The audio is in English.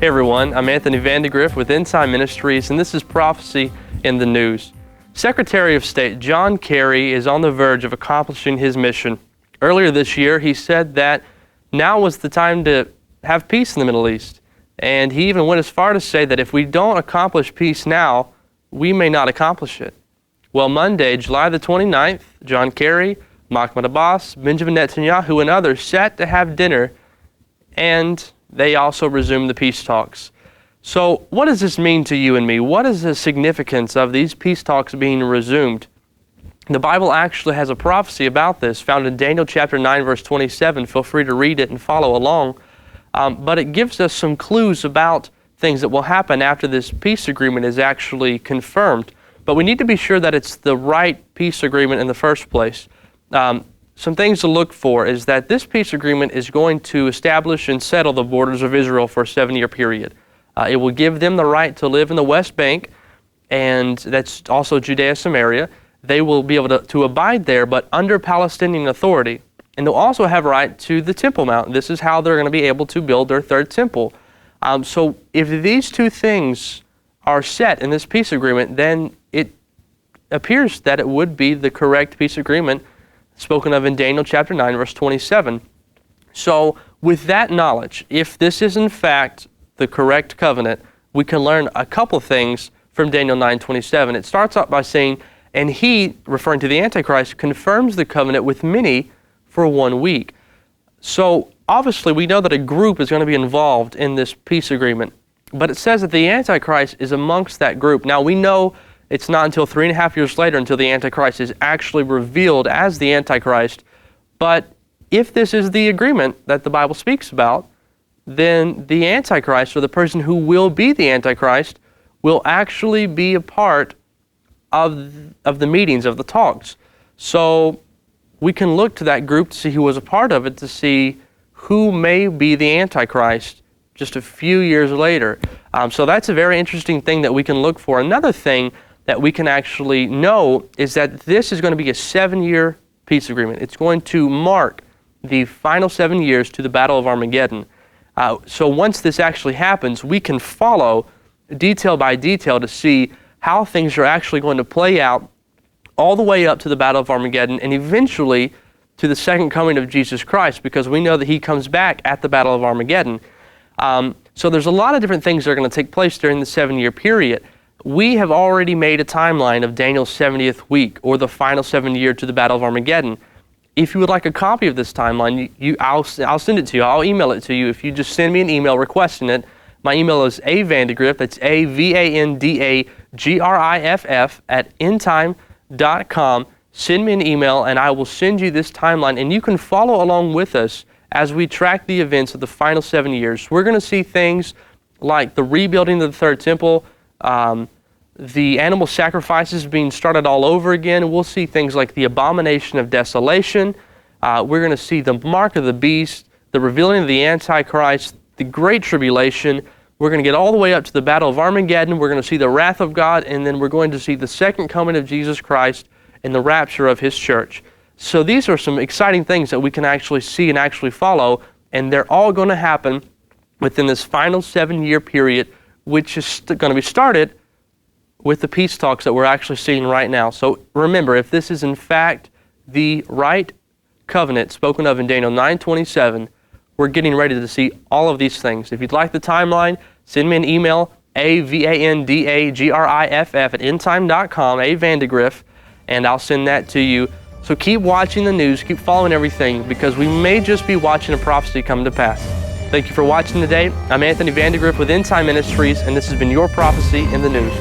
Hey everyone, I'm Anthony Vandegrift with Endtime Ministries, and this is Prophecy in the News. Secretary of State John Kerry is on the verge of accomplishing his mission. Earlier this year, he said that now was the time to have peace in the Middle East. And he even went as far to say that if we don't accomplish peace now, we may not accomplish it. Well, Monday, July the 29th, John Kerry, Mahmoud Abbas, Benjamin Netanyahu, and others sat to have dinner, and they also resumed the peace talks. So what does this mean to you and me? What is the significance of these peace talks being resumed? The Bible actually has a prophecy about this found in Daniel chapter 9, verse 27. Feel free to read it and follow along. But it gives us some clues about things that will happen after this peace agreement is actually confirmed. But we need to be sure that it's the right peace agreement in the first place. Some things to look for is that this peace agreement is going to establish and settle the borders of Israel for a 7-year period. It will give them the right to live in the West Bank, and that's also Judea, Samaria. They will be able to abide there, but under Palestinian authority. And they'll also have right to the Temple Mount. This is how they're going to be able to build their third temple. So if these two things are set in this peace agreement, then it appears that it would be the correct peace agreement spoken of in Daniel chapter 9, verse 27. So with that knowledge, if this is in fact the correct covenant, we can learn a couple of things from Daniel 9:27. It starts out by saying, and he, referring to the Antichrist, confirms the covenant with many for 1 week. So obviously we know that a group is going to be involved in this peace agreement, but it says that the Antichrist is amongst that group. Now we know it's not until 3.5 years later until the Antichrist is actually revealed as the Antichrist. But if this is the agreement that the Bible speaks about, then the Antichrist, or the person who will be the Antichrist, will actually be a part of the meetings, of the talks. So we can look to that group to see who was a part of it, to see who may be the Antichrist just a few years later. So that's a very interesting thing that we can look for. Another thing that we can actually know is that this is going to be a 7-year peace agreement. It's going to mark the final 7 years to the Battle of Armageddon. So once this actually happens, we can follow detail by detail to see how things are actually going to play out all the way up to the Battle of Armageddon and eventually to the second coming of Jesus Christ, because we know that he comes back at the Battle of Armageddon. So there's a lot of different things that are going to take place during the 7-year period. We have already made a timeline of Daniel's 70th week, or the final 7th year to the Battle of Armageddon. If you would like a copy of this timeline, I'll send it to you. I'll email it to you. If you just send me an email requesting it, my email is avandegrift, that's AVANDAGRIFF @endtime.com. Send me an email and I will send you this timeline, and you can follow along with us as we track the events of the final 7 years. We're going to see things like the rebuilding of the third temple, the animal sacrifices being started all over again. We'll see things like the abomination of desolation. We're going to see the mark of the beast, the revealing of the Antichrist, the Great Tribulation. We're going to get all the way up to the Battle of Armageddon. We're going to see the wrath of God, and then we're going to see the second coming of Jesus Christ and the rapture of his church. So these are some exciting things that we can actually see and actually follow, and they're all going to happen within this final 7-year period, which is going to be started with the peace talks that we're actually seeing right now. So remember, if this is in fact the right covenant spoken of in Daniel 9:27, we're getting ready to see all of these things. If you'd like the timeline, send me an email, avandagriff @endtime.com, avandegriff, and I'll send that to you. So keep watching the news, keep following everything, because we may just be watching a prophecy come to pass. Thank you for watching today. I'm Anthony Vandegrift with Endtime Ministries, and this has been your Prophecy in the News.